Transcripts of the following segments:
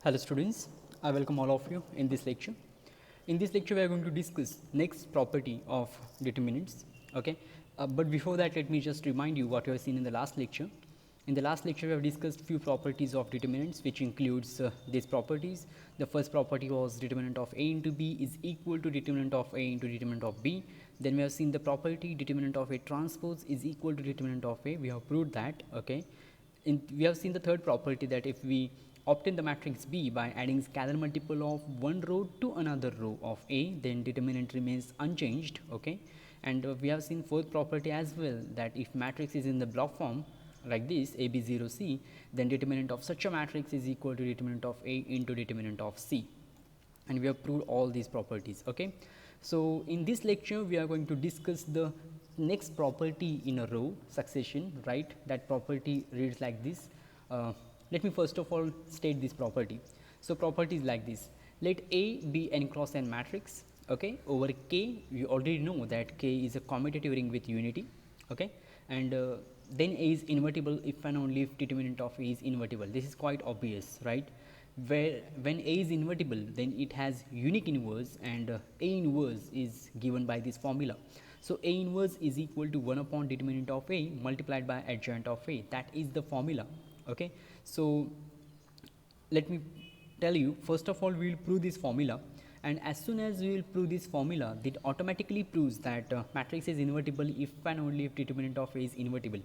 Hello students, I welcome all of you in this lecture. In this lecture we are going to discuss next property of determinants. Okay, but before that let me just remind you what you have seen in the last lecture. In the last lecture we have discussed few properties of determinants, which includes these properties. The first property was determinant of A into B is equal to determinant of A into determinant of B. Then we have seen the property determinant of A transpose is equal to determinant of A. We have proved that. Okay, we have seen the third property, that if we obtain the matrix B by adding scalar multiple of one row to another row of A, then determinant remains unchanged. Okay, and we have seen fourth property as well, that if matrix is in the block form like this AB0C, then determinant of such a matrix is equal to determinant of A into determinant of C, and we have proved all these properties. Okay, so in this lecture we are going to discuss the next property in a row succession, right? That property reads like this. Let me first of all state this property. So property is like this: let A be n cross n matrix, okay, over K. You already know that K is a commutative ring with unity, okay, and then A is invertible if and only if determinant of A is invertible. This is quite obvious, right? Where when A is invertible, then it has unique inverse, and A inverse is given by this formula. So A inverse is equal to 1 upon determinant of A multiplied by adjoint of A. That is the formula. Okay, so let me tell you, first of all we will prove this formula, and as soon as we will prove this formula, it automatically proves that matrix is invertible if and only if determinant of A is invertible.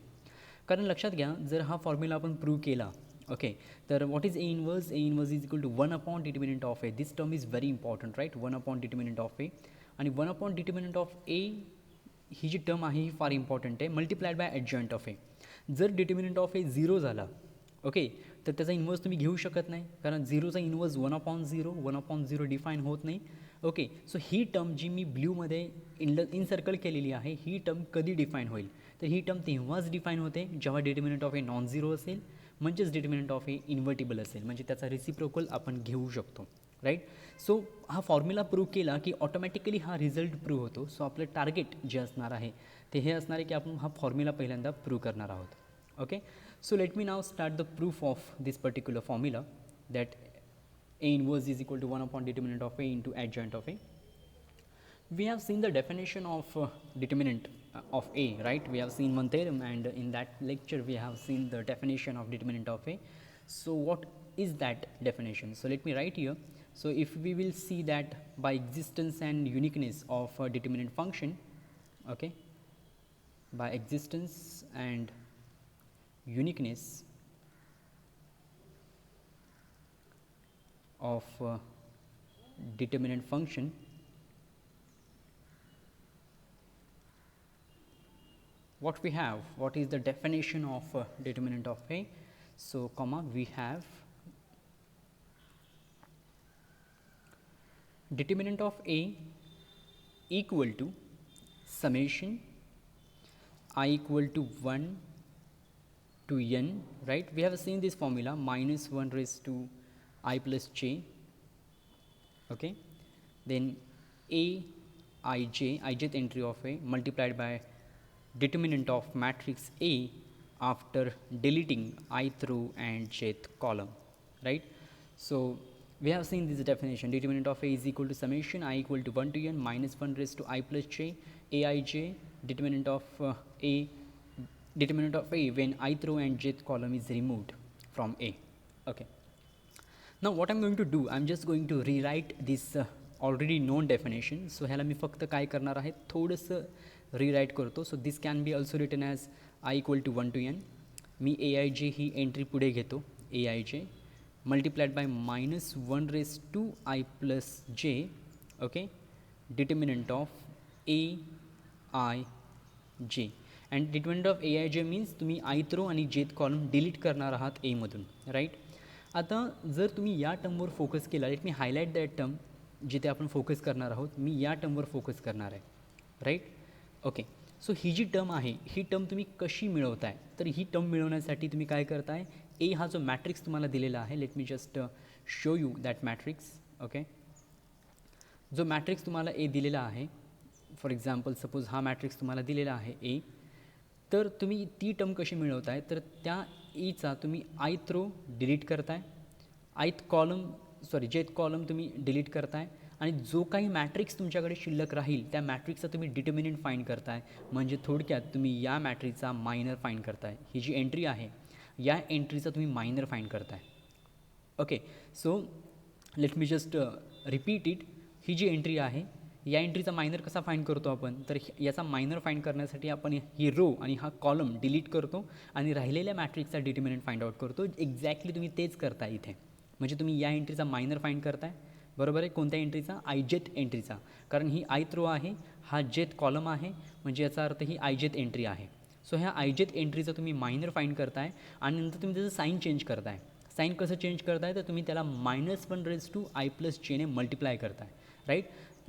कारण लक्षात घ्या, जर हा formula आपण prove केला, okay, तर what is A inverse? A inverse is equal to 1 upon determinant of A. This term is very important, right? 1 upon determinant of A, आणि 1 upon determinant of A ही जी टर्म आहे ही फार important आहे, multiplied by adjoint of A. जर determinant of ए 0 झाला, okay, तर त्याचा इन्वर्स तुम्ही घेऊ शकत नाही, कारण 0चा इन्वर्स 1 अपॉन 0 डिफाईन होत नाही. ओके, सो ही टर्म जी मी ब्ल्यूमध्ये इनसर्कल केलेली आहे, ही टर्म कधी डिफाईन होईल? तर ही टर्म तेव्हाच डिफाईन होते जेव्हा determinant of a non zero असेल, म्हणजेच डिटर्मिनंट ऑफ ए इन्व्हर्टिबल असेल, म्हणजे त्याचा रेसिप्रोकल आपण घेऊ शकतो, राईट? सो हा फॉर्म्युला प्रूव्ह केला की ऑटोमॅटिकली हा रिझल्ट प्रूव्ह होतो. सो आपलं टार्गेट जे असणार आहे ते हे असणार आहे की आपण हा फॉर्म्युला पहिल्यांदा प्रूव्ह करणार आहोत. Okay, so let me now start the proof of this particular formula, that A inverse is equal to 1 upon determinant of A into adjoint of A. We have seen the definition of determinant of A, right? We have seen one theorem, and in that lecture we have seen the definition of determinant of A. So what is that definition? So let me write here. So if we will see that by existence and uniqueness of a determinant function, okay, by existence and uniqueness of determinant function, what we have, what is the definition of determinant of A? So comma, we have determinant of A equal to summation I equal to 1 to n, right? We have seen this formula, minus 1 raised to I plus j, okay, then A ijth entry of A multiplied by determinant of matrix A after deleting ith row and jth column, right? So we have seen this definition: determinant of A is equal to summation I equal to 1 to n minus 1 raised to I plus j, aij, determinant of A when ith row and jth column is removed from A. Okay, now what I'm going to do, I'm just going to rewrite this already known definition. So ह्याला मी फक्त काय करणार आहे, थोडंसं rewrite करतो. So this can be also written as I equal to 1 to n. Me aij he entry पुढे घेतो, aij multiplied by minus 1 raised to I plus j, okay, determinant of aij, and determinant of aij means तुम्ही ith row आणि jth column delete करणार आहात A मधून, right? आता जर तुम्ही या टर्मवर फोकस केला, let me highlight that term जिथे आपण फोकस करणार आहोत, मी या टर्मवर फोकस करणार आहे, राईट? ओके, सो ही जी टर्म आहे ही टर्म तुम्ही कशी मिळवताय? तर ही टर्म मिळवण्यासाठी तुम्ही काय करताय, ए हा जो मॅट्रिक्स तुम्हाला दिलेला आहे, let me just show you that matrix. Okay, जो मॅट्रिक्स तुम्हाला ए दिलेला आहे, फॉर एक्झाम्पल सपोज हा मॅट्रिक्स तुम्हाला दिलेला आहे ए, तर तुम्ही ती टर्म कशी मिळवताय, तर त्या ईचा तुम्ही ith रो डिलीट करताय, जेथ कॉलम तुम्ही डिलीट करताय आणि जो काही मॅट्रिक्स तुमच्याकडे शिल्लक राहील त्या मॅट्रिक्सचा तुम्ही डिटर्मिनंट फाइंड करताय. म्हणजे थोडक्यात तुम्ही या मॅट्रिक्सचा मायनर फाइंड करताय. ही जी एंट्री आहे या एंट्रीचा तुम्ही मायनर फाइंड करताय. Okay, so let me just repeat it. ही जी एंट्री आहे या एंट्रीचा मायनर कसा फाइंड करतो आपण, तर याचा मायनर फाइंड करण्यासाठी आपण ही रो आणि हा कॉलम डिलीट करतो आणि राहिलेल्या मॅट्रिक्सचा डिटर्मिनंट फाइंड आउट करतो. एक्झॅक्टली तुम्ही तेच करताय इथे. म्हणजे तुम्ही या एंट्रीचा मायनर फाइंड करताय, बरोबर आहे. कोणत्या एंट्रीचा? आयजेथ एंट्रीचा. कारण ही आयथ रो आहे, हा जेथ कॉलम आहे, म्हणजे याचा अर्थ ही आयजेथ एंट्री आहे. सो ह्या आयजेथ एंट्रीचा तुम्ही मायनर फाइंड करताय आणि नंतर तुम्ही त्याचं साईन चेंज करताय. साईन कसं चेंज करताय, तर तुम्ही त्याला -1 ने मल्टिप्लाय करताय, राईट.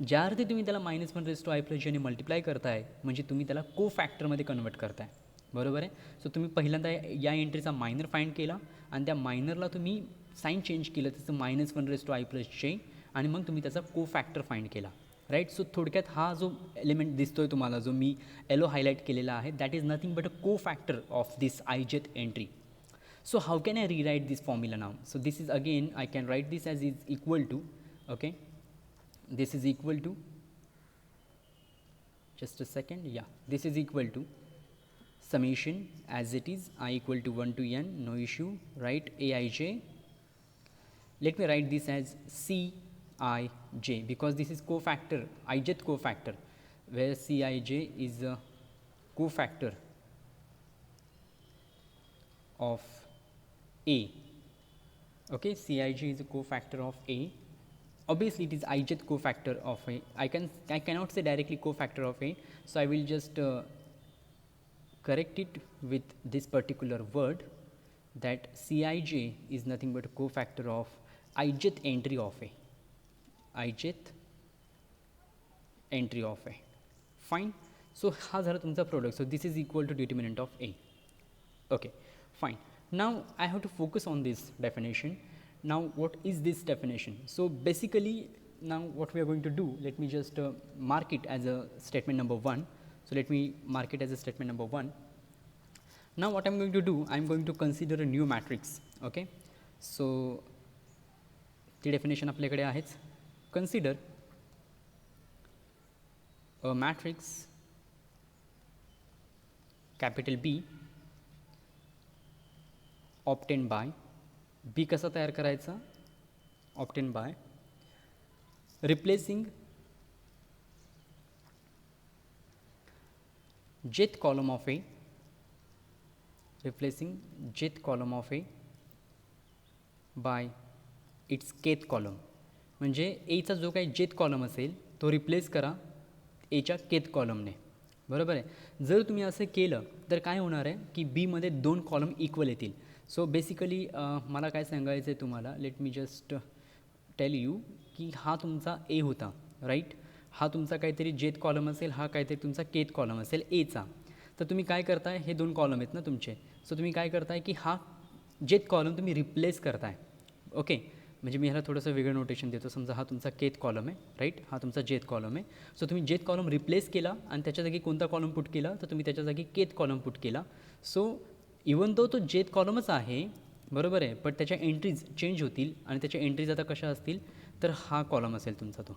ज्या अर्थी तुम्ही त्याला -1 ने मल्टिप्लाय करताय म्हणजे तुम्ही त्याला को फॅक्टरमध्ये कन्वर्ट करताय, बरोबर आहे. सो तुम्ही पहिल्यांदा या एंट्रीचा मायनर फाइंड केला आणि त्या मायनरला तुम्ही साईन चेंज केलं त्याचं -1 आणि मग तुम्ही त्याचा को फॅक्टर फाइंड केला, राईट. सो थोडक्यात हा जो एलिमेंट दिसतोय तुम्हाला, जो मी येलो हायलाईट केलेला आहे, that is nothing but a cofactor of this ijth entry. So how can I rewrite this formula now? So this is again, I can write this as is equal to, okay, this is equal to, just a second, yeah, this is equal to summation as it is I equal to 1 to n, no issue, right, aij. Let me write this as Cij because this is cofactor, ijth cofactor, where Cij is a cofactor of A. Okay, Cij is a cofactor of A. Obviously, it is ijth cofactor of A. I cannot say directly cofactor of A, so I will just correct it with this particular word, that Cij is nothing but a cofactor of ijth entry of A. ijth entry of A. Fine. So हा झाला तुमचा product. So this is equal to determinant of A. Okay, fine. Now I have to focus on this definition. Now what is this definition? So basically now what we are going to do, let me just mark it as a statement number 1. So let me mark it as a statement number 1. Now what I am going to do, I am going to consider a new matrix. Okay, so the definition आपल्याकडे आहेच. Consider a matrix capital B obtained by, B कसा तयार करायचा, obtained by replacing jth column of A, replacing jth column of A by its kth column. म्हणजे एचा जो काही jth column असेल तो रिप्लेस करा एच्या kth कॉलमने, बरोबर आहे. जर तुम्ही असं केलं तर काय होणार आहे की बीमध्ये 2 कॉलम इक्वल येतील. सो बेसिकली मला काय सांगायचं आहे तुम्हाला, let me just tell you की हा तुमचा ए होता, राईट. हा तुमचा काहीतरी जेथ कॉलम असेल, हा काहीतरी तुमचा केथ कॉलम असेल एचा. तर तुम्ही काय करताय, हे 2 कॉलम आहेत ना तुमचे. सो तुम्ही काय करताय की हा जेथ कॉलम तुम्ही रिप्लेस करताय. ओके, म्हणजे मी ह्याला थोडंसं वेगळं नोटेशन देतो. समजा हा तुमचा केथ कॉलम आहे, राईट, हा तुमचा जेथ कॉलम आहे. सो तुम्ही जेथ कॉलम रिप्लेस केला आणि त्याच्या जागी कोणता कॉलम पुट केला, तर तुम्ही त्याच्या जागी केथ कॉलम पुट केला. सो इवन तो जेथ कॉलमच आहे, बरोबर आहे, पण त्याच्या एंट्रीज चेंज होतील आणि त्याच्या एंट्रीज आता कशा असतील, तर हा कॉलम असेल तुमचा तो.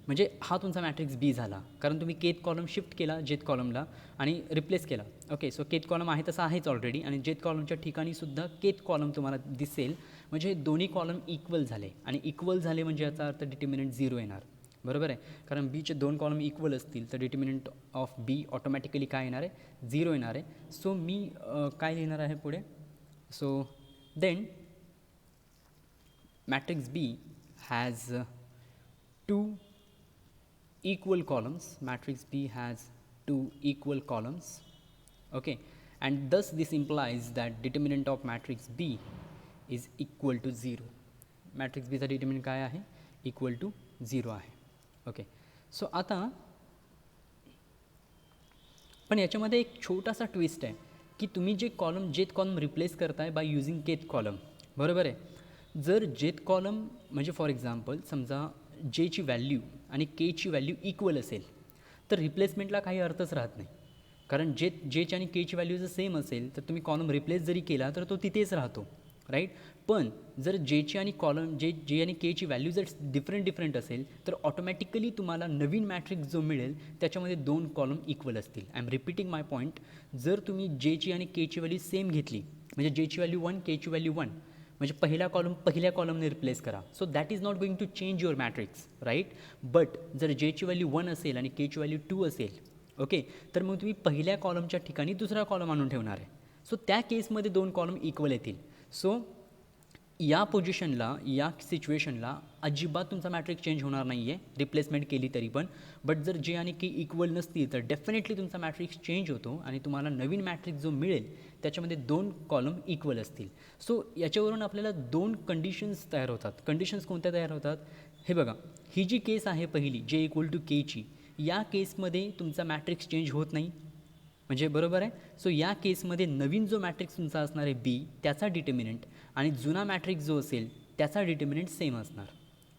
म्हणजे हा तुमचा मॅट्रिक्स बी झाला, कारण तुम्ही केथ कॉलम शिफ्ट केला जेथ कॉलमला आणि रिप्लेस केला. ओके, सो केथ कॉलम आहे तसा आहेच ऑलरेडी आणि जेथ कॉलमच्या ठिकाणीसुद्धा केथ कॉलम तुम्हाला दिसेल. म्हणजे दोन्ही कॉलम इक्वल झाले आणि इक्वल झाले म्हणजे याचा अर्थ डिटर्मिनंट 0 येणार, बरोबर आहे. कारण बीचे 2 कॉलम इक्वल असतील तर डिटर्मिनंट ऑफ बी ऑटोमॅटिकली काय येणार आहे, 0 येणार आहे. सो मी काय लिहिणार आहे पुढे, so then matrix B has 2 equal columns, matrix B has 2 equal columns, okay, and thus this implies that determinant of matrix B is equal to 0. matrix B चा determinant काय आहे, equal to 0 आहे. Okay, so आता पण याच्यामध्ये एक छोटासा twist आहे की तुम्ही जे कॉलम जेथ कॉलम रिप्लेस करताय बाय युजिंग केथ कॉलम, बरोबर आहे. जर जेथ कॉलम म्हणजे फॉर एक्झाम्पल समजा जेची व्हॅल्यू आणि केची व्हॅल्यू इक्वल असेल तर रिप्लेसमेंटला काही अर्थच राहत नाही. कारण जेची आणि केची व्हॅल्यू जर सेम असेल तर तुम्ही कॉलम रिप्लेस जरी केला तर तो तिथेच राहतो, राईट. पण जर जेची आणि कॉलम जे आणि केची व्हॅल्यू जर डिफरंट असेल तर ऑटोमॅटिकली तुम्हाला नवीन मॅट्रिक्स जो मिळेल त्याच्यामध्ये 2 कॉलम इक्वल असतील. I am repeating my point. जर तुम्ही जेची आणि केची व्हॅल्यू सेम घेतली, म्हणजे जेची व्हॅल्यू 1, केची व्हॅल्यू 1, म्हणजे पहिला कॉलम पहिल्या कॉलमने रिप्लेस करा. So that is not going to change your matrix, right. But जर जेची व्हॅल्यू 1 असेल आणि केची व्हॅल्यू 2 असेल, ओके, तर मग तुम्ही पहिल्या कॉलमच्या ठिकाणी दुसरा कॉलम आणून ठेवणार आहे. सो त्या केसमध्ये 2 कॉलम इक्वल येतील. सो या पोझिशनला, या सिच्युएशनला अजिबात तुमचा मॅट्रिक्स चेंज होणार नाही आहे रिप्लेसमेंट केली तरी पण. बट जर जे आणि के इक्वल नसतील तर डेफिनेटली तुमचा मॅट्रिक्स चेंज होतो आणि तुम्हाला नवीन मॅट्रिक्स जो मिळेल त्याच्यामध्ये 2 कॉलम इक्वल असतील. सो याच्यावरून आपल्याला 2 कंडिशन्स तयार होतात. कंडिशन्स कोणत्या तयार होतात हे बघा. ही जी केस आहे पहिली, जे इक्वल टू केची, या केसमध्ये तुमचा मॅट्रिक्स चेंज होत नाही, म्हणजे बरोबर आहे. सो या केसमध्ये नवीन जो मॅट्रिक्स तुमचा असणार आहे बी, त्याचा डिटर्मिनंट आणि जुना मॅट्रिक्स जो असेल त्याचा डिटर्मिनंट सेम असणार,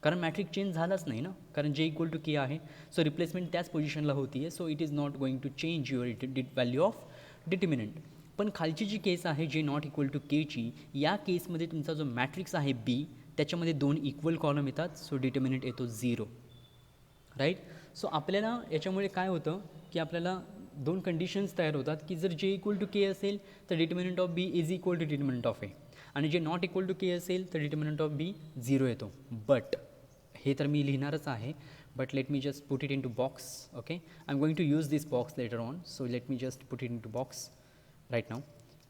कारण मॅट्रिक्स चेंज झालाच नाही ना, कारण जे इक्वल टू के आहे. सो रिप्लेसमेंट त्याच पोझिशनला होती आहे. So it is not going to change your value of determinant. पण खालची जी केस आहे जे नॉट इक्वल टू केची, या केसमध्ये तुमचा जो मॅट्रिक्स आहे बी त्याच्यामध्ये 2 इक्वल कॉलम येतात. सो डिटर्मिनंट येतो 0, राईट. सो आपल्याला याच्यामुळे काय होतं की आपल्याला 2 कंडिशन्स तयार होतात की जर जे इक्वल टू के असेल तर determinant of B is equal to determinant of A, आणि J not equal to K असेल तर डिटर्मिनंट ऑफ बी 0 येतो. बट हे तर मी लिहिणारच आहे, but let me just put it into box. Okay, I am going to use this box later on. So let me just put it into box right now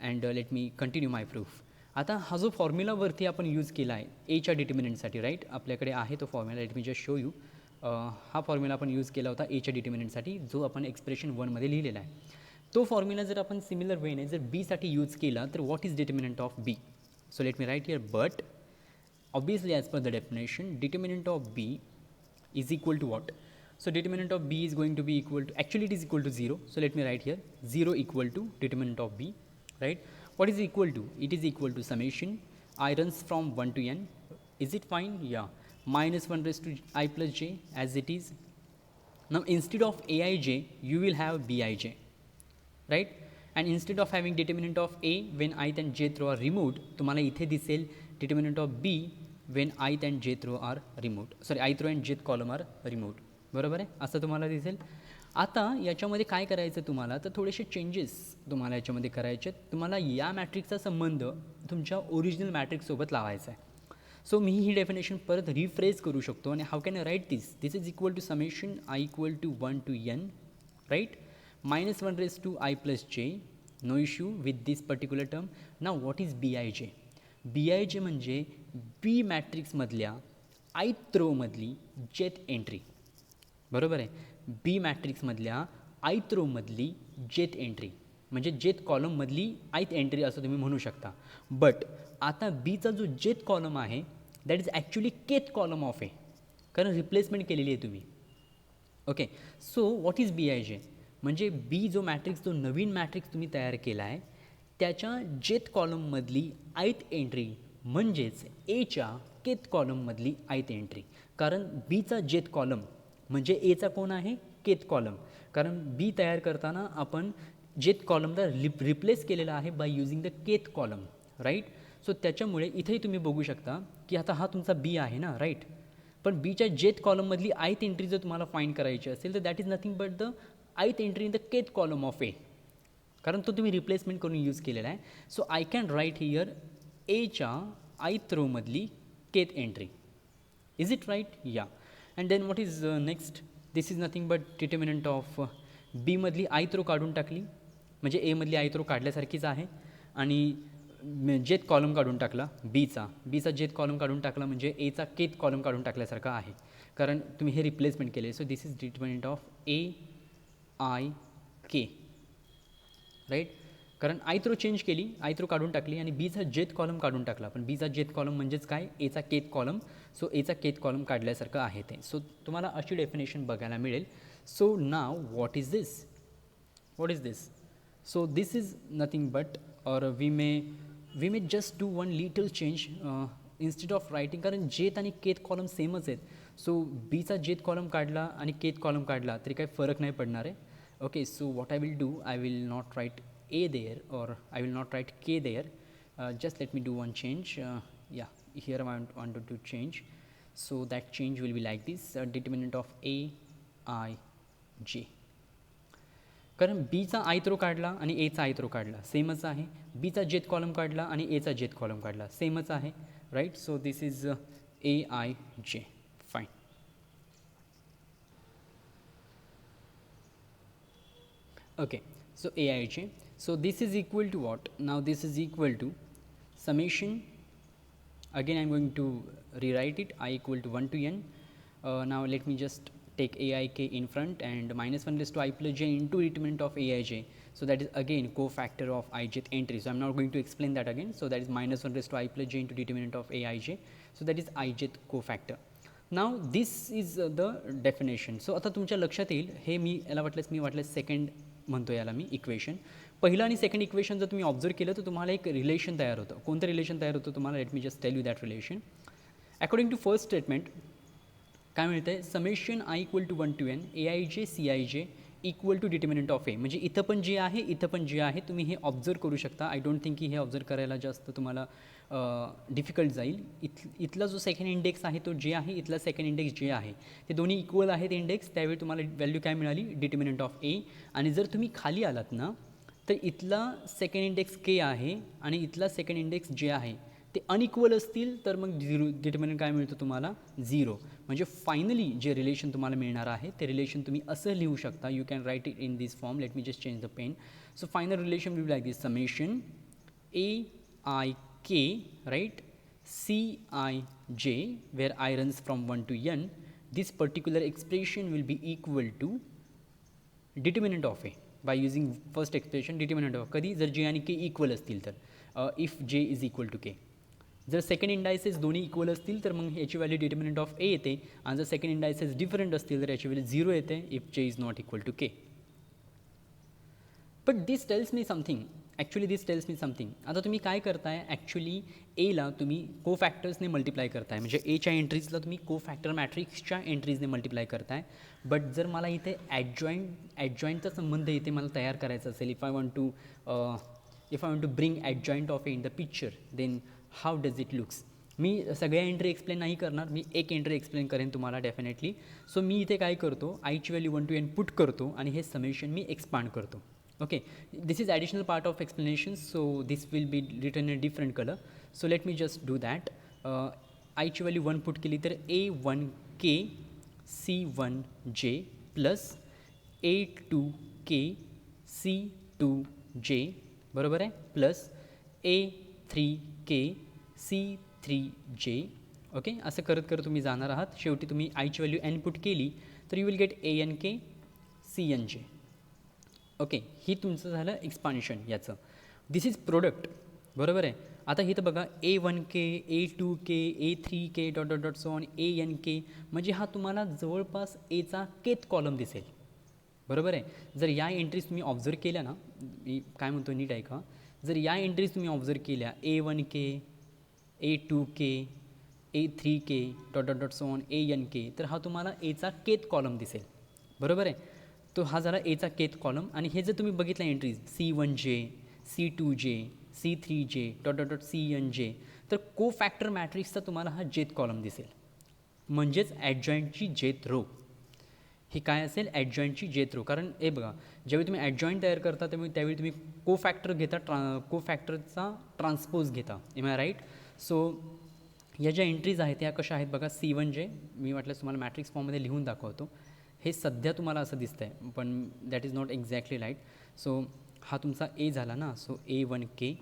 and let me continue my proof. आता हा जो फॉर्म्युलावरती आपण use केला आहे एच्या डिटर्मिनंटसाठी, right, आपल्याकडे आहे तो formula. Late me just show you. हा फॉर्म्युला आपण यूज केला होता एच्या डिटर्मिनंटसाठी, जो आपण एक्सप्रेशन 1मध्ये लिहिलेला आहे. तो फॉर्म्युला जर आपण सिमिलर वेने जर बीसाठी यूज केला तर what is determinant of B. So let me write here, but obviously as per the definition determinant of b is equal to what? So determinant of b is going to be equal to, actually it is equal to 0. So let me write here 0 equal to determinant of b, right? What is equal to? It is equal to summation I runs from 1 to n. Is it fine? Yeah. Minus 1 raised to I plus j as it is. Now instead of aij you will have bij, right? And instead of having determinant of a when ith and jth row are removed, तुम्हाला इथे दिसेल determinant of b when ith and jth row are removed. Sorry, ith row and jth column are removed. बरोबर आहे, असं तुम्हाला दिसेल. आता याच्यामध्ये काय करायचं तुम्हाला, तर थोडेसे चेंजेस तुम्हाला याच्यामध्ये करायचे. तुम्हाला या मॅट्रिक्सचा संबंध तुमच्या ओरिजिनल मॅट्रिक्ससोबत लावायचा आहे. सो मी ही डेफिनेशन परत रिफ्रेश करू शकतो आणि how can I write this. This is equal to summation I equal to 1 to n, right, minus 1 raised to I plus j, no issue with this particular term. Now what is bij? bij म्हणजे बी मॅट्रिक्समधल्या ith row मधली जेथ entry, बरोबर आहे. बी मॅट्रिक्समधल्या ith row मधली जेथ entry म्हणजे जेथ कॉलममधली ith entry असं तुम्ही म्हणू शकता. बट आता बीचा जो जेथ कॉलम आहे that is actually kth column of A, कारण रिप्लेसमेंट केलेली आहे तुम्ही. Okay, so what is bij? म्हणजे बी जो मॅट्रिक्स, जो नवीन मॅट्रिक्स तुम्ही तयार केला आहे त्याच्या जेथ कॉलममधली ith एंट्री म्हणजेच एच्या केथ कॉलममधली ith एंट्री. कारण बीचा जेथ कॉलम म्हणजे एचा कोण आहे, केथ कॉलम. कारण बी तयार करताना आपण जेथ कॉलमला रिप्लेस केलेला आहे by using the kth column, right. So त्याच्यामुळे इथेही तुम्ही बघू शकता की आता हा तुमचा बी आहे ना, राईट. पण बीच्या जेथ कॉलममधली ith एंट्री जर तुम्हाला फाइंड करायची असेल तर that is nothing but the ith entry in the kth column of A, कारण तो तुम्ही रिप्लेसमेंट करून यूज केलेला आहे. So I can write here एच्या ith रोमधली kth entry. Is it right? Yeah. And then what is next? This is nothing but determinant of बीमधली ith row काढून टाकली म्हणजे एमधली ith रो काढल्यासारखीच आहे आणि जेथ कॉलम काढून टाकला बीचा जेथ कॉलम काढून टाकला म्हणजे एचा केथ कॉलम काढून टाकल्यासारखा आहे, कारण तुम्ही हे रिप्लेसमेंट केले. So this is determinant of A I K, right. कारण ith रो चेंज केली, ith रो काढून टाकली आणि बीचा जेथ कॉलम काढून टाकला. पण बीचा जेथ कॉलम म्हणजेच काय, एचा केथ कॉलम. सो एचा केथ कॉलम काढल्यासारखं आहे ते. सो तुम्हाला अशी डेफिनेशन बघायला मिळेल. So now what is this? What is this? So this is nothing but or we may just do one little change instead of writing, कारण jth आणि केथ कॉलम सेमच आहेत. सो बीचा जेथ कॉलम काढला आणि केथ कॉलम काढला तरी काही फरक नाही पडणार आहे. Okay, so what I will do, I will not write A there or I will not write K there. just let me do one change. Yeah, here I wanted to change, so that change will be like this, determinant of a I j. कारण बीचा आयत row काढला आणि एचा आयत row काढला सेमच आहे, बीचा जेथ कॉलम काढला आणि एचा जेथ कॉलम काढला सेमच आहे, right. So this is A I J. Fine. Okay, so aij, so this is equal to what? Now this is equal to summation, again I am going to rewrite it, I equal to 1 to n. Now let me just take aik in front and minus 1 raised to I plus j into determinant of aij, so that is again cofactor of ijth entry, so I am not going to explain that again. So that is minus 1 raised to I plus j into determinant of aij, so that is ijth cofactor. Now this is the definition. So आता तुमच्या लक्षात येईल, हे मी याला वाटल्यास second म्हणतो याला मी equation. पहिलं आणि सेकंड इक्वेशन जर तुम्ही ऑब्झर्व केलं तर तुम्हाला एक रिलेशन तयार होतं. कोणतं रिलेशन तयार होतं तुम्हाला? Let me just tell you that relation. According to first statement काय मिळतं आहे? Summation I equal to 1 to N A I J C I J equal to determinant of A. म्हणजे इथं पण जे आहे इथं पण जे आहे तुम्ही हे ऑब्झर्व करू शकता. आय डोंट थिंक की हे ऑब्झर्व करायला जास्त तुम्हाला डिफिकल्ट जाईल. इथला जो सेकंड इंडेक्स आहे तो जे आहे, इथला सेकंड इंडेक्स जे आहे, ते दोन्ही इक्वल आहेत इंडेक्स. त्यावेळी तुम्हाला व्हॅल्यू काय मिळाली? Determinant of A. आणि जर तुम्ही खाली आलात ना तर इथला सेकंड इंडेक्स के आहे आणि इथला सेकंड इंडेक्स जे आहे ते अनइक्वल असतील तर मग डिटर्मिनंट काय मिळतं तुम्हाला? 0. म्हणजे फायनली जे रिलेशन तुम्हाला मिळणार आहे ते रिलेशन तुम्ही असं लिहू शकता. You can write it in this form. Let me just change the pen. So final relation will be like this, summation A I k, right, c I j, where I runs from 1 to n, this particular expression will be equal to determinant of a by using first expression determinant of. कधी जर j आणि k equal असतील तर, if j is equal to k. जर second indices दोन्ही equal असतील तर मग याची व्हॅल्यू डिटर्मिनंट ऑफ ए येते, आणि जर सेकंड इंडायसेस डिफरंट असतील तर याची व्हॅल्यू 0 येते if j is not equal to k. But this tells me something. Actually this tells me something. आता तुम्ही काय करताय? ॲक्च्युली एला तुम्ही कोफॅक्टर्सने मल्टिप्लाय करताय, म्हणजे एच्या एंट्रीजला तुम्ही कोफॅक्टर मॅट्रिक्सच्या एंट्रीजने मल्टिप्लाय करताय. बट जर मला इथे ॲडजॉईंटचा संबंध इथे मला तयार करायचा असेल, if I want to bring adjoint of A in the picture, then how does it looks? मी सगळ्या एंट्री एक्सप्लेन नाही करणार, मी एक एंट्री एक्सप्लेन करेन तुम्हाला डेफिनेटली. सो मी इथे काय करतो? आयची व्हॅल्यू 1 to n पुट करतो आणि हे समेशन मी एक्सपांड करतो. Okay, this is additional part of explanation, so this will be written in a different color. So let me just do that. I ची value 1 put केली तर a1k c1j plus a2k c2j बरोबर आहे, plus a3k c3j. Okay, असं करत करत तुम्ही जाणार आहात. शेवटी तुम्ही आयची व्हॅल्यू n पुट केली तर you will get ank cnj. Okay, ही तुमचं झालं एक्सपान्शन याचं. दिस इज प्रोडक्ट, बरोबर आहे. आता इथं बघा a1k a2k a3k dot dot dot so on ank, म्हणजे हा तुम्हाला जवळपास एचा केथ कॉलम दिसेल, बरोबर आहे. जर या एंट्रीज तुम्ही ऑब्झर्व केल्या ना, मी काय म्हणतो नीट ऐका, जर या एंट्रीज तुम्ही ऑब्झर्व केल्या a1k a2k a3k dot dot dot so on ank, तर हा तुम्हाला एचा केथ कॉलम दिसेल, बरोबर आहे. तो हा झाला एचा केथ कॉलम. आणि हे जर तुम्ही बघितलं entries c1j c2j c3j dot dot dot cnj, तर को फॅक्टर मॅट्रिक्सचा तुम्हाला हा जेथ कॉलम दिसेल, म्हणजेच ॲडजॉईंटची जेथ रो. ही काय असेल? ॲडजॉईंटची जेथ रो. कारण हे बघा, ज्यावेळी तुम्ही ॲडजॉईंट तयार करता त्यावेळी तुम्ही को फॅक्टर घेता, को फॅक्टरचा ट्रान्सपोज घेता. M I right? सो या ज्या एंट्रीज आहेत त्या कशा आहेत बघा. c1j मी वाटल्यास तुम्हाला मॅट्रिक्स फॉर्ममध्ये लिहून दाखवतो. हे सध्या तुम्हाला असं दिसतं आहे, पण that is not exactly right. So हा तुमचा ए झाला ना, so a1k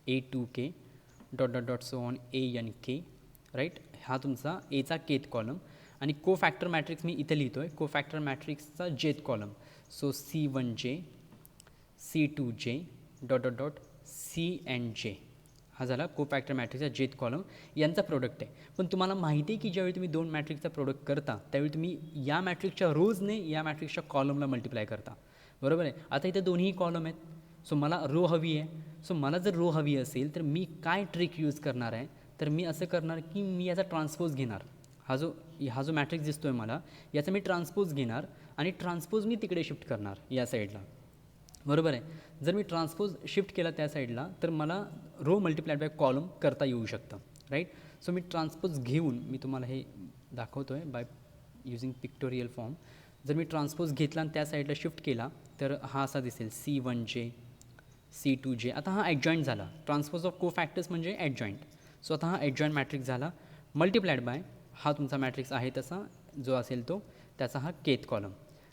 a2k dot dot dot so on ank, right. हा तुमचा एचा केथ कॉलम. आणि को फॅक्टर मॅट्रिक्स मी इथे लिहितो आहे, को फॅक्टर मॅट्रिक्सचा जेथ column. So c1j c2j dot dot dot cnj, हा झाला को फॅक्टर मॅट्रिक्सचा जेथ कॉलम, यांचा प्रोडक्ट आहे. पण तुम्हाला माहिती आहे की ज्यावेळी तुम्ही दोन मॅट्रिक्सचा प्रोडक्ट करता त्यावेळी तुम्ही या मॅट्रिक्सच्या रोजने या मॅट्रिक्सच्या कॉलमला मल्टिप्लाय करता, बरोबर आहे. आता इथे दोन्ही कॉलम आहेत, सो मला रो हवी आहे. सो मला जर रो हवी असेल तर मी काय ट्रिक यूज करणार आहे? तर मी असं करणार की मी याचा ट्रान्सपोज घेणार. हा जो मॅट्रिक्स दिसतो आहे मला, याचा मी ट्रान्सपोज घेणार आणि ट्रान्सपोज मी तिकडे शिफ्ट करणार या साईडला. बरोबर आहे. जर मी ट्रान्सपोज शिफ्ट केला त्या साईडला तर मला रो मल्टिप्लाइड बाय कॉलम करता येऊ शकतं, राईट. सो मी ट्रान्सपोज घेऊन मी तुम्हाला हे दाखवतो आहे बाय युजिंग पिक्टोरियल फॉर्म. जर मी ट्रान्सपोज घेतला आणि त्या साईडला शिफ्ट केला तर हा असा दिसेल C1J C2J. आता हा ॲडजॉईंट झाला. ट्रान्सपोज ऑफ को फॅक्टर्स म्हणजे ॲडजॉईंट. सो आता हा ॲडजॉईंट मॅट्रिक्स झाला मल्टिप्लाइड बाय हा तुमचा मॅट्रिक्स आहे तसा जो असेल तो त्याचा हा केथ कॉलम.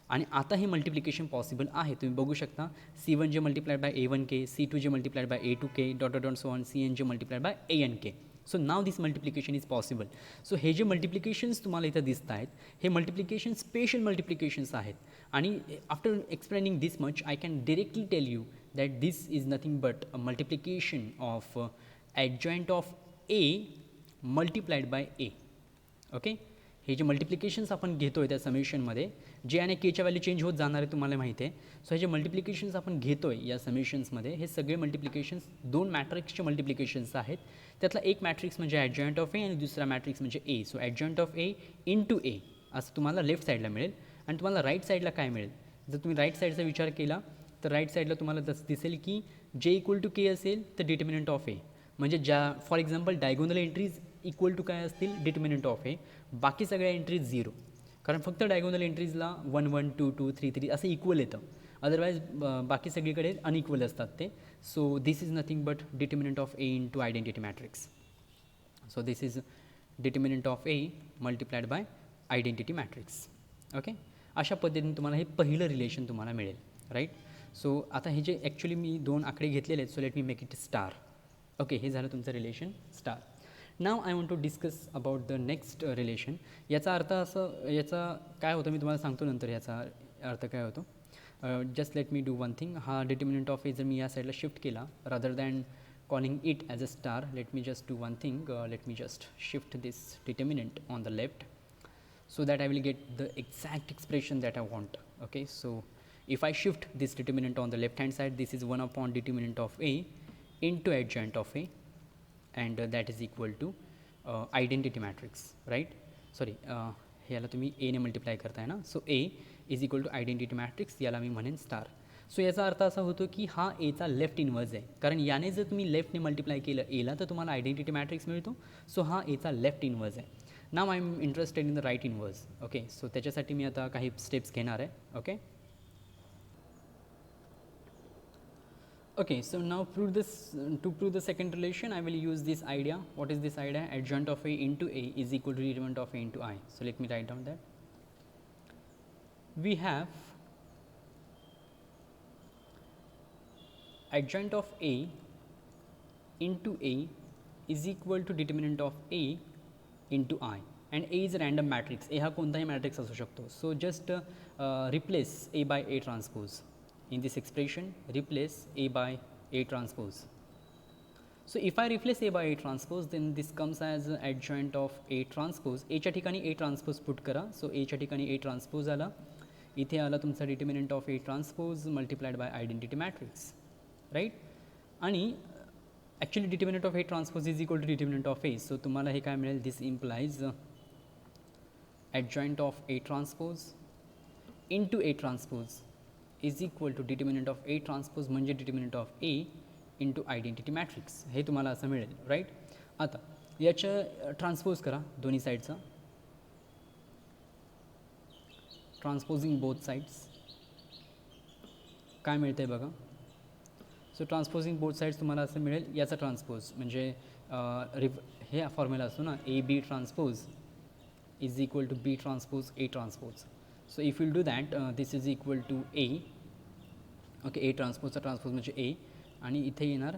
आणि आता हे मल्टिप्लिकेशन पॉसिबल आहे. तुम्ही बघू शकता C1J multiplied by A1K, C2J multiplied by A2K, dot so on CNJ multiplied by ANK. So now this multiplication is possible. So हे जे मल्टिप्लिकेशन्स तुम्हाला इथं दिसत आहेत हे मल्टिप्लिकेशन स्पेशल मल्टिप्लिकेशन्स आहेत. आणि after explaining this much I can directly tell you that this is nothing but a multiplication of adjoint of A multiplied by A. Okay. हे जे मल्टिप्लिकेशन्स आपण घेतो आहे त्या समेशनमध्ये जे आणि केच्या व्हॅल्यू चेंज होत जाणार आहे तुम्हाला माहिती आहे. सो हे जे मल्टिप्लिकेशन्स आपण घेतो आहे या समेशन्समध्ये हे सगळे मल्टिप्लिकेशन्स दोन मॅट्रिक्सचे मल्टिप्लिकेशन्स आहेत. त्यातला एक मॅट्रिक्स म्हणजे ॲडजॉईंट ऑफ ए आणि दुसरा मॅट्रिक्स म्हणजे A. So adjoint of A into A असं तुम्हाला लेफ्ट साईडला मिळेल. आणि तुम्हाला राईट साईडला काय मिळेल जर तुम्ही राईट साईडचा विचार केला तर राईट साईडला तुम्हाला तसं दिसेल की जे इक्वल टू के असेल तर डिटर्मिनंट ऑफ ए म्हणजे ज्या for example diagonal entries equal to काय असतील डिटर्मिनंट ऑफ ए. बाकी सगळ्या एंट्रीज 0 कारण फक्त डायगोनल एंट्रीजला 1 1 2 2 3 3 असं इक्वल येतं. अदरवाईज बाकी सगळीकडे अनइक्वल असतात ते. So this is nothing but determinant of A into identity matrix. So this is determinant of A multiplied bye identity matrix. Okay. अशा पद्धतीने तुम्हाला हे पहिलं रिलेशन तुम्हाला मिळेल, राईट. सो आता हे जे ॲक्च्युली मी दोन आकडे घेतलेले आहेत so let me make it star. Okay. हे झालं तुमचं relation star. Now I want to discuss about the next relation. याचा अर्थ असं याचा काय होतं मी तुम्हाला सांगतो नंतर याचा अर्थ काय होतो. Just let me do one thing. हा डिटर्मिनंट ऑफ ए जर मी या साईडला शिफ्ट केला rather than calling it as a star, let me just do one thing. Let me just shift this determinant on the left so that I will get the exact expression that I want. Okay, so if I shift this determinant on the left hand side, this is 1 upon determinant of a into adjoint of a, and that is equal to identity matrix, right. Sorry, ह्याला तुम्ही a ने multiply करताय ना. So a is equal to identity matrix, याला मी म्हणेन star. So याचा अर्थ असा होतो की हा एचा लेफ्ट इन्वर्स आहे कारण याने जर तुम्ही लेफ्टने मल्टिप्लाय केलं एला तर तुम्हाला आयडेंटिटी मॅट्रिक्स मिळतो. सो हा एचा लेफ्ट इन्वर्स आहे. Now I am interested in the right inverse. Okay. So त्याच्यासाठी मी आता काही स्टेप्स घेणार आहे. Okay. Okay, so now to prove the second relation, I will use this idea. What is this idea? Adjoint of a into a is equal to determinant of a into I. So let me write down that. We have adjoint of a into a is equal to determinant of a into I, and a is a random matrix. A हा कोणताही matrix असू शकतो. So just replace a by a transpose. In this expression, replace a by a transpose. So if I replace a by a transpose, then this comes as adjoint of a transpose. A च्या ठिकाणी a transpose put करा. So a च्या ठिकाणी a transpose आला. इथे आला तुमचा determinant of a transpose multiplied by identity matrix, right. आणि actually determinant of a transpose is equal to determinant of a. So तुम्हाला हे काय मिळेल? This implies adjoint of a transpose into a transpose is equal to determinant of a transpose म्हणजे determinant of a into identity matrix. हे तुम्हाला असं मिळेल, right. आता याच्या ट्रान्सपोज करा दोन्ही साईडचा. ट्रान्सपोजिंग बोथ साईड्स काय मिळतं आहे बघा. सो ट्रान्सपोजिंग बोथ साईड्स तुम्हाला असं मिळेल. याचा ट्रान्सपोज म्हणजे हे फॉर्म्युला असतो ना A B transpose is equal to B transpose A transpose. So if you will do that, this is equal to a. Okay, a ट्रान्सपोजचा ट्रान्सपोज म्हणजे a आणि इथे येणार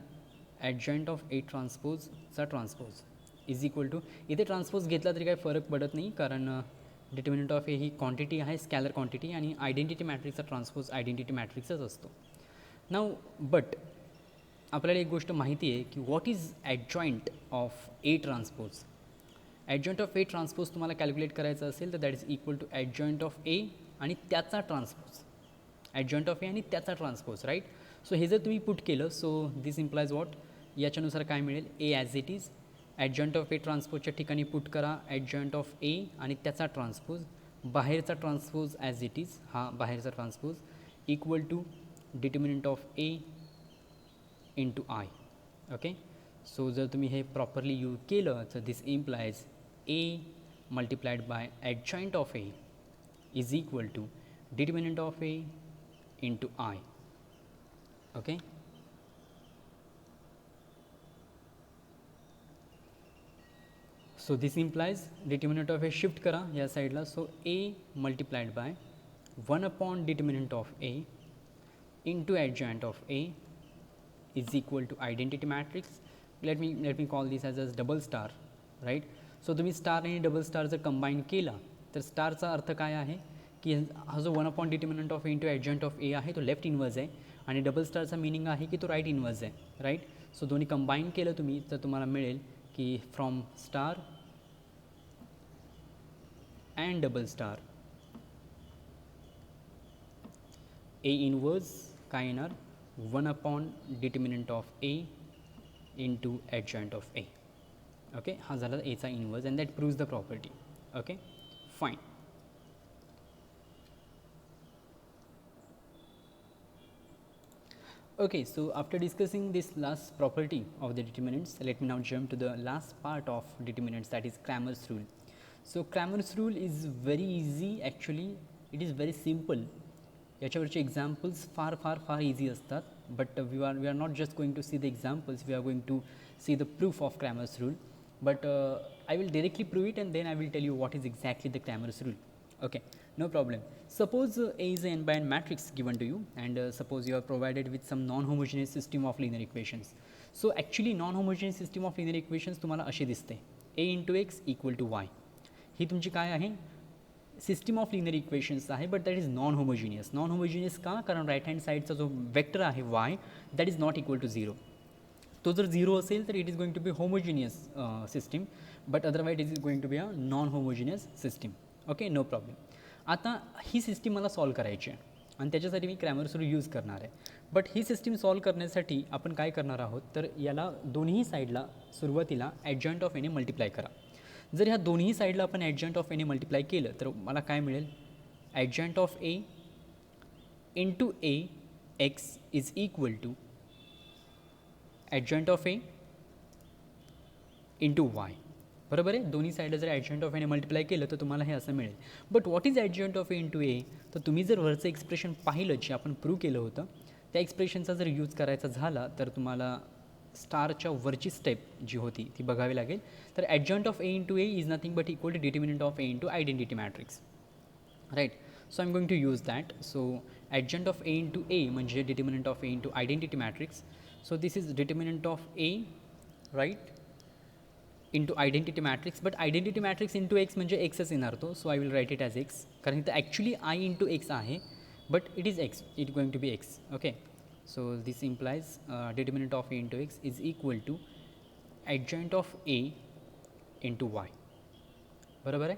ॲडजॉईंट ऑफ a ट्रान्सपोजचा ट्रान्सपोज इज इक्वल टू. इथे transpose घेतला तरी काही फरक पडत नाही कारण डिटर्मिनंट ऑफ ए ही क्वांटिटी आहे, स्कॅलर क्वांटिटी, आणि आयडेंटिटी मॅट्रिक्सचा ट्रान्सपोज आयडेंटिटी मॅट्रिक्सच असतो. नाव बट आपल्याला एक गोष्ट माहिती आहे की what is adjoint of A transpose. Adjoint of A transpose तुम्हाला कॅल्क्युलेट करायचं असेल तर that is equal to adjoint of A आणि त्याचा ट्रान्सपोज. ॲडजॉईंट ऑफ ए आणि त्याचा ट्रान्सपोज, राईट. सो हे जर तुम्ही पुट केलं सो दिस इम्प्लाइज वॉट. याच्यानुसार काय मिळेल? A as it is. Adjoint of A ट्रान्सपोजच्या ठिकाणी पुट करा ॲडजॉईंट ऑफ ए आणि त्याचा ट्रान्सपोज. बाहेरचा ट्रान्सपोज ॲज इट इज, हा बाहेरचा transpose equal to determinant of A into I. Okay, so जर तुम्ही हे प्रॉपरली यूज केलं तर this implies A multiplied by adjoint of A is equal to determinant of A into I. Okay, so this implies determinant of A shift करा या साईडला. So A multiplied by 1 determinant of A into adjoint of A is equal to identity matrix. Let me call this as double star, right? So तुम्ही star आणि double star जर combine केला तर स्टारचा अर्थ काय आहे की हा जो 1 determinant of A into adjoint of A आहे तो लेफ्ट इन्वर्स आहे आणि डबल स्टारचा मिनिंग आहे की तो राईट इन्वर्स आहे, राईट. सो दोन्ही कंबाईन केलं तुम्ही तर तुम्हाला मिळेल की from star and double star A inverse काय येणार 1 determinant of A into adjoint of A. Okay, हा झाला एचा inverse and that proves the property. Okay, fine. Okay, so after discussing this last property of the determinants, let me now jump to the last part of determinants, that is Cramer's rule. So Cramer's rule is very easy actually, it is very simple. याच्यावरचे examples फार फार फार easy असतात, but we are not just going to see the examples, we are going to see the proof of Cramer's rule. But I will directly prove it and then I will tell you what is exactly the Cramer's rule. Okay, no problem. Suppose A is an n by n matrix given to you, and suppose you are provided with some non-homogeneous system of linear equations. So actually non-homogeneous system of linear equations तुम्हाला असे दिसते A into x equal to y. ही तुमची काय आहे system of linear equations आहे, but that is non homogeneous. Non homogeneous का? कारण right hand साईडचा जो वेक्टर आहे Y that is not equal to 0. तो जर 0 असेल तर it is going to be homogeneous system, but otherwise it is going to be a non homogeneous system. Okay, no problem. आता ही सिस्टीम मला सॉल्व करायची आहे आणि त्याच्यासाठी मी क्रॅमर्स रूल यूज करणार आहे. बट ही सिस्टीम सॉल्व करण्यासाठी आपण काय करणार आहोत तर याला दोन्ही साईडला सुरुवातीला ॲडजॉइंट ऑफ एने मल्टिप्लाय करा. जर ह्या दोन्ही साईडला आपण ॲडजॉइंट ऑफ एने मल्टिप्लाय केलं तर मला काय मिळेल adjoint of A into A X is equal to adjoint of A into Y. बरोबर आहे, दोन्ही साईडला जर ॲडजॉइंट ऑफ एने मल्टिप्लाय केलं तर तुम्हाला हे असं मिळेल. But what is adjoint of A into A, तर तुम्ही जर वरचं एक्सप्रेशन पाहिलं जे आपण प्रूव्ह केलं होतं त्या एक्सप्रेशनचा जर यूज करायचा झाला तर तुम्हाला स्टारच्या वरची स्टेप जी होती ती बघावी लागेल. तर adjoint of A into A is nothing but equal to determinant of A into identity matrix, right. So I am going to use that. So adjoint of A into A म्हणजे determinant of A into identity matrix. So this is determinant of A, right, into identity matrix. But identity matrix into X म्हणजे एक्सच येणार तो. So I will write it as X, कारण इथं actually I into X आहे but it is X, it going to be X. Okay, so this implies determinant of a into x is equal to adjoint of a into y. बरोबर आहे.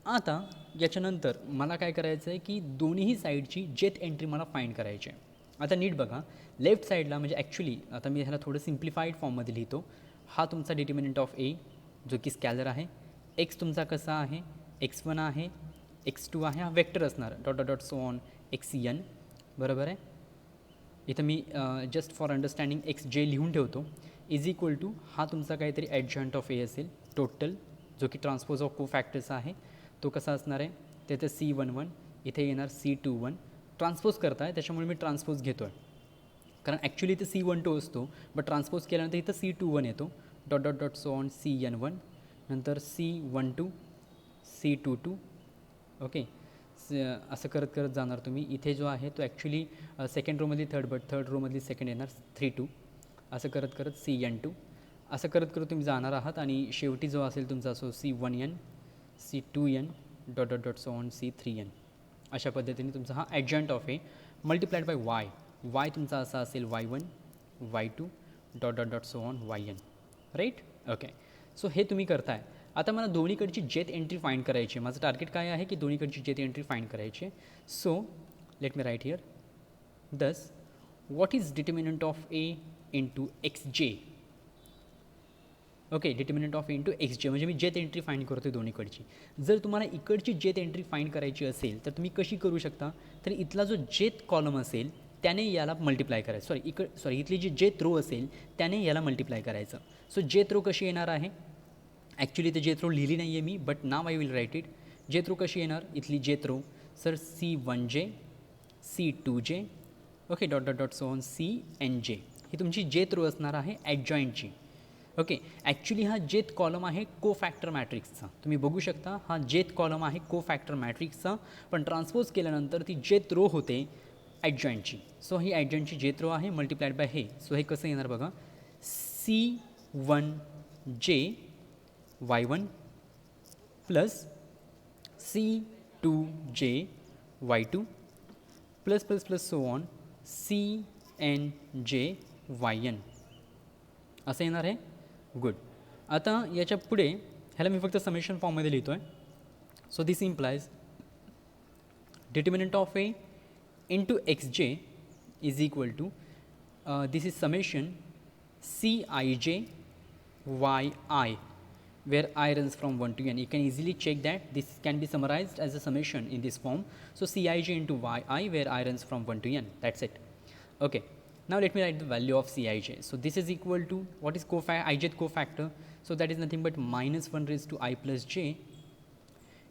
आता याच्यानंतर मला काय करायचं आहे की दोन्ही साईडची जेथ एंट्री मला फाइंड करायची आहे. आता नीट बघा, लेफ्ट साईडला म्हणजे ॲक्च्युली आता मी ह्याला थोडं सिम्प्लिफाईड फॉर्ममध्ये लिहितो. हा तुमचा डिटर्मिनंट ऑफ ए जो की स्कॅलर आहे, एक्स तुमचा कसा आहे x1 आहे, x2 आहे, हा वेक्टर असणार dot dot dot so on xn. बरोबर आहे. इथं मी जस्ट फॉर अंडरस्टँडिंग एक्स जे लिहून ठेवतो इज इक्वल टू हा तुमचा काहीतरी ॲडजॉइंट ऑफ ए असेल टोटल जो की ट्रान्सपोज ऑफ को फॅक्टर्स आहे. तो कसा असणार आहे त्याचं C11, इथे येणार C21. ट्रान्सपोज करता आहे त्याच्यामुळे मी ट्रान्सपोज घेतो आहे, कारण ॲक्च्युली इथे C12 असतो बट ट्रान्सपोज केल्यानंतर इथं C21 येतो dot dot dot so on CN1, नंतर C12, C22. ओके, असं करत करत जाणार तुम्ही. इथे जो आहे तो ॲक्च्युली सेकंड रोमधली थर्ड बट थर्ड रोमधली सेकंड येणार 3-2. असं करत करत CN2, असं करत करत तुम्ही जाणार आहात आणि शेवटी जो असेल तुमचा so C1n, C2n dot dot dot so on C3n. अशा पद्धतीने तुमचा हा adjoint of A multiplied by Y. Y तुमचा असा असेल Y1, Y2 dot dot dot so on YN, right. Okay, so हे तुम्ही करताय. आता मला दोन्हीकडची जेथ एंट्री फाइंड करायची आहे. माझं टार्गेट काय आहे की दोन्हीकडची जेथ एंट्री फाइंड करायची आहे. So let me write here this what is determinant of A into X J. Okay, determinant of A into X J म्हणजे मी जेथ एंट्री फाइंड करतो दोन्हीकडची. जर तुम्हाला इकडची जेथ एंट्री फाइंड करायची असेल तर तुम्ही कशी करू शकता, तर इथला जो जेथ कॉलम असेल त्याने याला मल्टिप्लाय करायचं. इथली जी जेथ रो असेल त्याने याला मल्टिप्लाय करायचं. सो जेथ रो कशी येणार आहे, ॲक्च्युली ते जेथ रो लिहिली नाही आहे मी, but now I will write it. Jth row कशी येणार, इथली jth row sir C1J C2J okay dot dot dot so on CNJ ही तुमची जेथ रो असणार आहे ॲडजॉईंटची. ओके, ॲक्च्युली हा जेथ कॉलम आहे कोफॅक्टर मॅट्रिक्सचा. तुम्ही बघू शकता हा जेथ कॉलम आहे कोफॅक्टर मॅट्रिक्सचा, पण ट्रान्सपोज केल्यानंतर ती जेथ रो होते ॲडजॉईंटची. सो ही ॲडजॉईंटची जेथ रो आहे मल्टिप्लाइड बाय हे. सो हे कसं येणार बघा, C1J Y1 plus C2J Y2 plus plus plus so on CNJ YN असं येणार आहे. गुड. आता याच्या पुढे ह्याला मी फक्त समेशन फॉर्ममध्ये लिहितो आहे. So this implies determinant of A into XJ is equal to this is summation CIJ YI where I runs from 1 to n. You can easily check that this can be summarized as a summation in this form. So Cij into Yi where I runs from 1 to n. That's it. Okay. Now let me write the value of Cij. So this is equal to what is ijth cofactor. So that is nothing but minus 1 raised to I plus j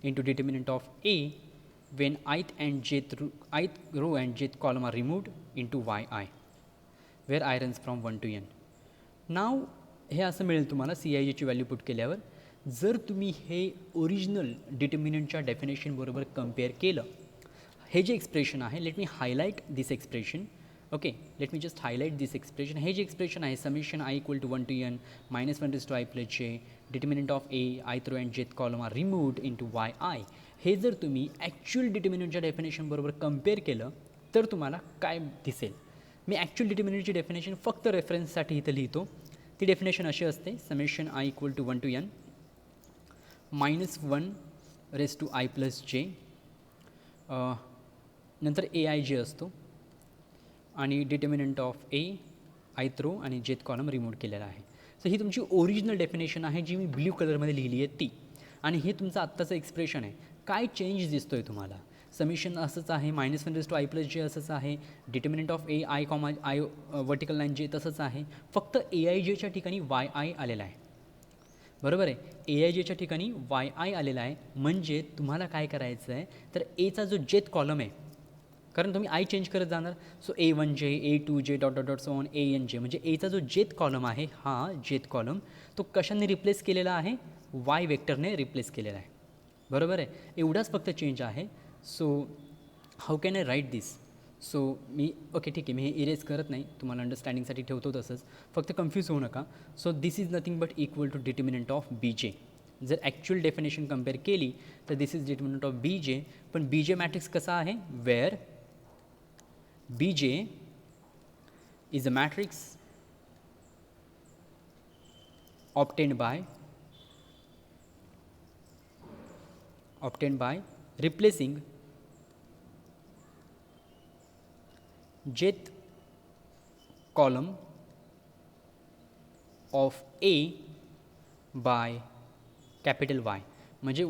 into determinant of A when ith row and jth column are removed into Yi where I runs from 1 to n. Now हे असं मिळेल तुम्हाला CIJची value put केल्यावर. जर तुम्ही हे original डिटर्मिनंटच्या definition बरोबर कम्पेअर केलं, हे जे एक्सप्रेशन आहे, let me highlight this expression. Okay, let me just highlight this expression. हे जे एक्सप्रेशन आहे summation I equal to 1 to n minus 1 raised to I plus j determinant of A ith row and jth column are removed into Yi, हे जर तुम्ही actual डिटर्मिनंटच्या definition बरोबर compare केलं तर तुम्हाला काय दिसेल. मी ॲक्च्युअल डिटर्मिनंटची डेफिनेशन फक्त रेफरन्ससाठी इथं लिहितो. ती डेफिनेशन अशी असते, summation I equal to 1 to n minus 1 raised to I plus j नंतर AIJ असतो आणि determinant of A ith row आणि jth कॉलम रिमूव्ह केलेला आहे. सो ही तुमची ओरिजिनल डेफिनेशन आहे जी मी ब्ल्यू कलरमध्ये लिहिली आहे ती. आणि हे तुमचं आत्ताचं एक्सप्रेशन आहे. काय चेंज दिसतो आहे तुम्हाला, समेशन असंच आहे, minus 1 raised to I plus j असंच आहे, determinant of A I comma I vertical line j तसंच आहे, फक्त AIJच्या ठिकाणी YI आलेला आहे. बरोबर आहे, AIJच्या ठिकाणी YI आलेला आहे. म्हणजे तुम्हाला काय करायचं आहे तर एचा जो जेथ कॉलम आहे, कारण तुम्ही I चेंज करत जाणार, so A1J A2J dot dot dot so on ANJ म्हणजे एचा जो जेथ कॉलम आहे, हा जेथ कॉलम तो कशाने रिप्लेस केलेला आहे, Y वेक्टरने रिप्लेस केलेला आहे. बरोबर आहे, एवढाच फक्त चेंज आहे. So how can I write this. So मी ओके ठीक आहे, मी हे इरेज करत नाही, तुम्हाला अंडरस्टँडिंगसाठी ठेवतो तसंच, फक्त कन्फ्यूज होऊ नका. So this is nothing but equal to determinant of BJ. जर ॲक्च्युअल डेफिनेशन कम्पेअर केली तर this is determinant of BJ. पण BJ मॅट्रिक्स कसा आहे, वेअर BJ इज a matrix obtained by replacing jth column of A by capital Y. म्हणजे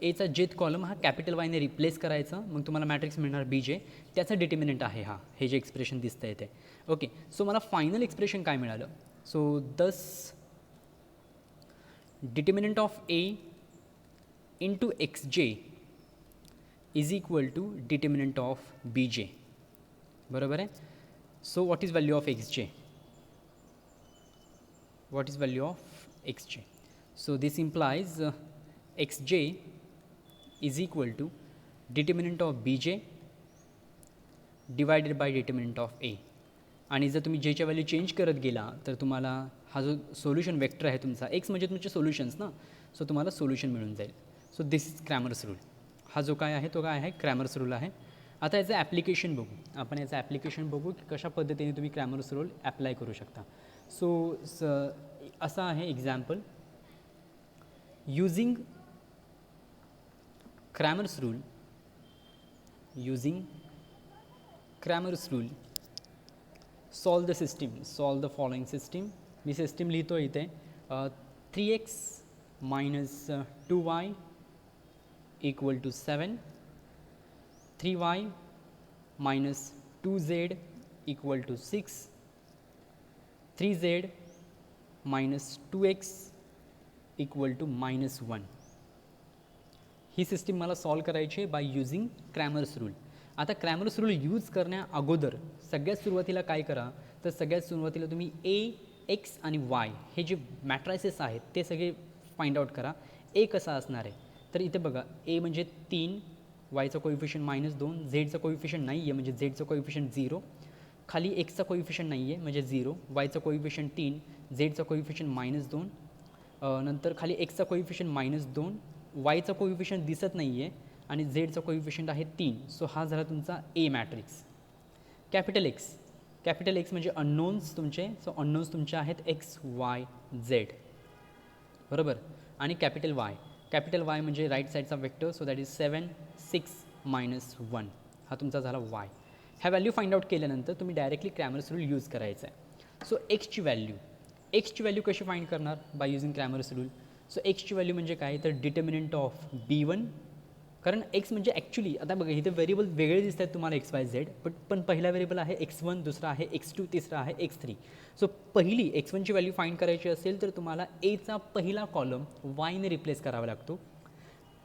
एचा जेथ कॉलम हा कॅपिटल वायने रिप्लेस करायचा, मग तुम्हाला मॅट्रिक्स मिळणार BJ. त्याचं डिटर्मिनंट आहे हे जे एक्सप्रेशन दिसतं आहे ते. ओके, सो मला फायनल एक्सप्रेशन काय मिळालं. सो दस determinant of A into XJ is equal to determinant of BJ. बरोबर आहे. So what is value of XJ? What is value of XJ? So this implies XJ is equal to determinant of BJ divided by determinant of A. आणि जर तुम्ही जेच्या value change करत गेला तर तुम्हाला हा जो सोल्युशन वेक्टर आहे तुमचा, एक्स म्हणजे तुमचे सोल्युशन्स ना, सो तुम्हाला सोल्युशन मिळून जाईल. So this is Cramer's rule. हा जो काय आहे तो काय आहे, क्रॅमर्स रूल आहे. आता याचं ॲप्लिकेशन बघू, आपण याचं ॲप्लिकेशन बघू की कशा पद्धतीने तुम्ही क्रॅमर्स रूल ॲप्लाय करू शकता. सो असं आहे example, using Cramer's rule solve the system, solve the following system. Me system लिहितो इथे 3x minus 2y equal to 7, 3y minus 2z equal to 6, 3z minus 2x equal to -1. He system मला solve करायची आहे by using Cramer's rule. आता Cramer's rule use करण्या अगोदर सगळ्यात सुरुवातीला काय करा, तर सगळ्यात सुरुवातीला तुम्ही ए, एक्स आणि वाय हे जे मॅट्रायसेस आहेत ते सगळे फाइंड आउट करा. ए कसा असणार आहे, तर इथे बघा ए म्हणजे 3, वायचा कोइफिशियंट -2, झेडचा कोइफिशियंट नाही आहे म्हणजे झेडचा कोइफिशियंट 0, खाली एक्सचा कोइफिशियंट नाही आहे म्हणजे 0, वायचा कोइफिशियंट 3, झेडचा कोइफिशियंट -2, नंतर खाली एक्सचा कोइफिशियंट -2, वायचा कोइफिशियंट दिसत नाही आहे आणि झेडचा कोइफिशियंट आहे 3. सो हा झाला तुमचा ए मॅट्रिक्स. कॅपिटल एक्स म्हणजे अननोन्स तुमचे, सो अननोन्स तुमचे आहेत एक्स, वाय, झेड, बरोबर. आणि कॅपिटल वाय म्हणजे राईट साईडचा वेक्टर, सो दॅट इज 7, 6, -1 हा तुमचा झाला वाय. ह्या व्हॅल्यू फाइंड आउट केल्यानंतर तुम्ही डायरेक्टली क्रॅमर्स रूल यूज करायचा आहे. सो एक्सची व्हॅल्यू कशी फाइंड करणार by using Cramer's rule. So एक्सची व्हॅल्यू म्हणजे काय, तर डिटर्मिनंट ऑफ B1, कारण एक्स म्हणजे ॲक्च्युली आता बघा इथे व्हेरिएबल वेगळे दिसत आहेत तुम्हाला एक्स वाय झेड, पण पहिला व्हेरिएबल आहे x1, दुसरा आहे x2, तिसरा आहे x3. सो पहिली x1ची व्हॅल्यू फाइंड करायची असेल तर तुम्हाला एचा पहिला कॉलम वायने रिप्लेस करावा लागतो.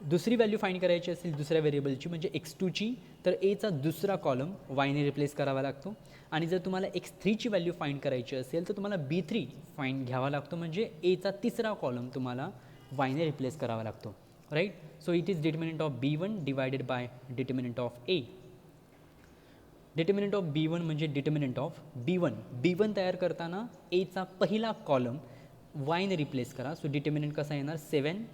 दुसरी व्हॅल्यू फाइंड करायची असेल दुसऱ्या व्हेरिएबलची म्हणजे x2ची, तर एचा दुसरा कॉलम वायने रिप्लेस करावा लागतो. आणि जर तुम्हाला x3ची व्हॅल्यू फाइंड करायची असेल तर तुम्हाला B3 फाइंड घ्यावा लागतो म्हणजे एचा तिसरा कॉलम तुम्हाला वायने रिप्लेस करावा लागतो, right. So it is determinant of B1 divided by determinant of A. Determinant of B1 म्हणजे डिटर्मिनंट ऑफ B1 तयार करताना एचा पहिला कॉलम वायने रिप्लेस करा. सो डिटर्मिनंट कसा येणार 7,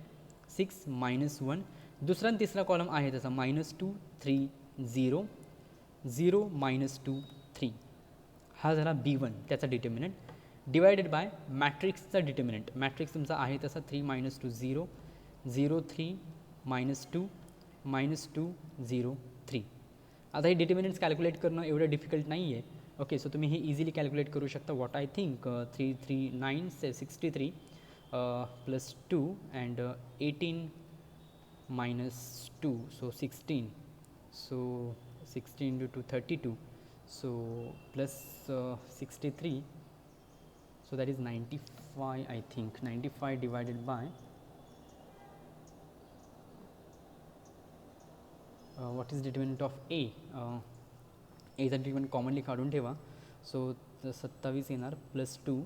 6, -1. दुसरा आणि तिसरा कॉलम आहे त्याचा -2, 3, 0, 0, -2, 3 हा झाला B1 त्याचा डिटर्मिनंट. डिवायडेड बाय मॅट्रिक्सचा डिटर्मिनंट, मॅट्रिक्स तुमचा आहे तसा 3, -2, 0, 0, 3, -2, -2, 0, 3. आता हे डिटर्मिनंट्स कॅल्क्युलेट करणं एवढं डिफिकल्ट नाही आहे. ओके, सो तुम्ही हे इझिली कॅल्क्युलेट करू शकता. What I think 3, 3, 9, 63 plus 2 and 18 -2, so 16, so 16 into 2 32, so plus 63, so that is 95. I think 95 divided by what is determinant of A. एचा डिटर्मिनंट कॉमनली काढून ठेवा. सो 27 येणार प्लस 2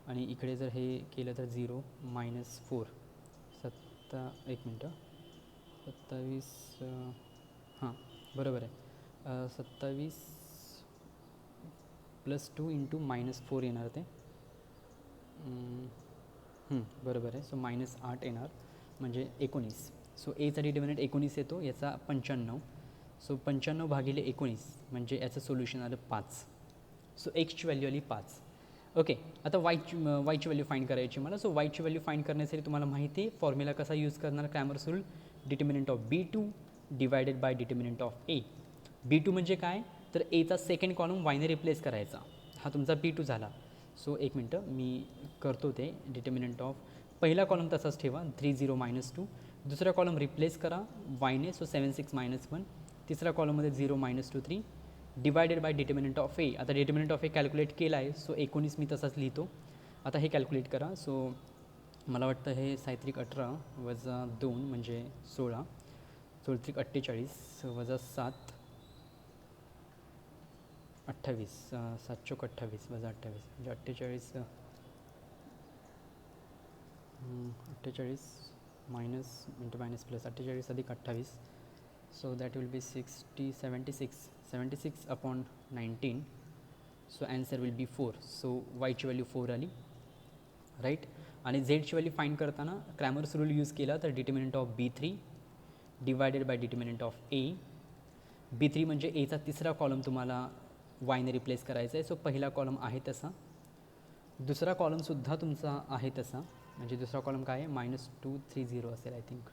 आणि इकडे जर हे केलं तर 0, -4, 1 मिनटं 27 हां बरोबर आहे. 27 प्लस 2 इंटू -4 येणार ते, बरोबर आहे. सो -8 येणार म्हणजे 19. सो एचा डिटर्मिनंट 19 येतो, याचा 95. सो 95 भागिले 19 म्हणजे याचं सोल्युशन आलं 5. सो एक्सची व्हॅल्यू आली 5. ओके, आता वायची व्हॅल्यू फाइंड करायची मला. सो वायची व्हॅल्यू फाइंड करण्यासाठी तुम्हाला माहिती आहे फॉर्म्युला कसा यूज करणार Cramer's rule. Determinant of B2 divided by determinant of A. B2 म्हणजे काय, तर एचा सेकंड कॉलम वायने रिप्लेस करायचा, हा तुमचा B2 झाला. सो 1 मिनटं मी करतो ते. डिटर्मिनंट ऑफ पहिला कॉलम तसाच ठेवा 3, 0, -2. दुसरा कॉलम रिप्लेस करा वायने, सो 7, 6, -1. तिसरा कॉलममध्ये 0, -2, 3 डिवायडेड बाय डिटर्मिनंट ऑफ ए. आता डिटर्मिनंट ऑफ ए कॅल्क्युलेट केला आहे, सो 19 मी तसाच लिहितो. आता हे कॅल्क्युलेट करा. सो मला वाटतं हे 7, 18 वजा 2 म्हणजे 16, 16, 48 वजा 7, 28, 7, 28 वजा 28 म्हणजे 48, 48 मायनस इंटू मायनस प्लस 48 अधिक 28. So that will be 76 upon 19. So answer will be 4. So वायची व्हॅल्यू 4 आली, राईट. आणि झेडची व्हॅल्यू फाइंड करताना क्रॅमर्स रूल यूज केला तर determinant of B3 divided by determinant of A. B3 म्हणजे एचा तिसरा कॉलम तुम्हाला वायने रिप्लेस करायचा आहे. सो पहिला कॉलम आहे तसा, दुसरा कॉलमसुद्धा तुमचा आहे तसा, म्हणजे दुसरा कॉलम काय आहे -230 असेल I think.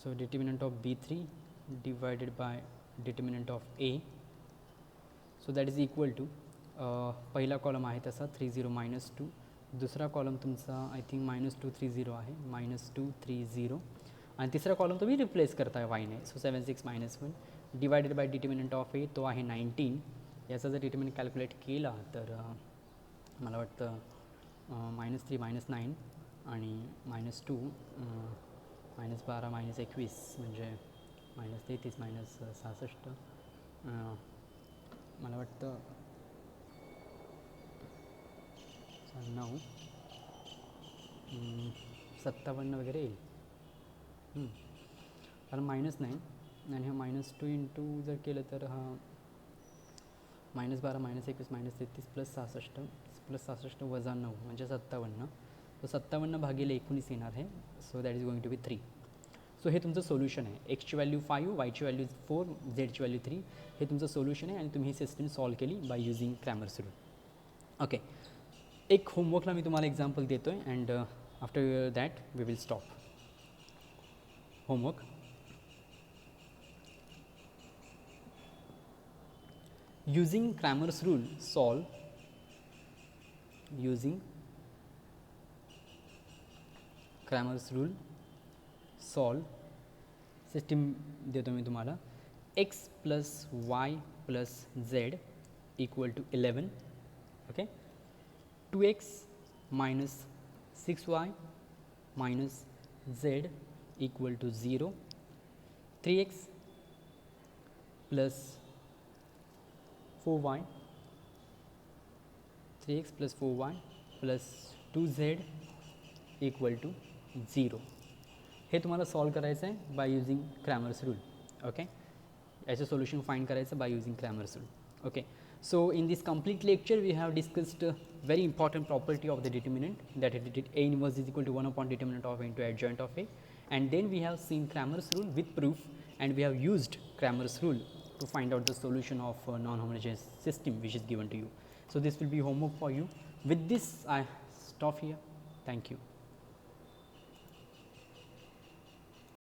So determinant of B3 divided by determinant of A. So that is equal to पहिला कॉलम आहे तसा 30 -2, दुसरा कॉलम तुमचा आय थिंक -230 आहे, -230, आणि तिसरा कॉलम तुम्ही रिप्लेस करताय वायने. So 7 6 -1 divided by determinant of A, तो आहे 19. याचा जर डिटर्मिनंट कॅल्क्युलेट केला तर मला वाटतं -3 -9 आणि -2 -12 -21 म्हणजे -33 -66, मला वाटतं 9 57 वगैरे येईल. कारण -9 आणि हा -2 इंटू जर केलं तर हा -12 -21 -33 + 66 वजा 9 म्हणजे 57. तो 57 भागिले 19 येणार आहे. So that is going to be 3. So हे तुमचं सोल्युशन आहे. एक्सची व्हॅल्यू 5, वायची व्हॅल्यू 4, झेडची व्हॅल्यू 3. हे तुमचं सोल्युशन आहे आणि तुम्ही ही सिस्टम सॉल्व केली by using Cramer's rule. Okay, एक होमवर्कला मी तुम्हाला एक्झाम्पल देतो आहे and after that we will stop. Homework, using Cramer's rule solve system देतो मी तुम्हाला. x + y + z = 11. Okay, 2x - 6y - z = 0. 3x + 4y + 2z = 0. हे तुम्हाला सॉल्व करायचं आहे bye using Cramer's rule. Okay, याचं सोल्युशन फाइंड करायचं bye using Cramer's rule. Okay, so in this complete lecture we have discussed very important property of the determinant, that is A inverse is equal to 1 upon determinant of A into adjoint of A, and then we have seen Cramer's rule with proof, and we have used Cramer's rule to find out the solution of a non-homogeneous system which is given to you. So this will be homework for you. With this I stop here. Thank you.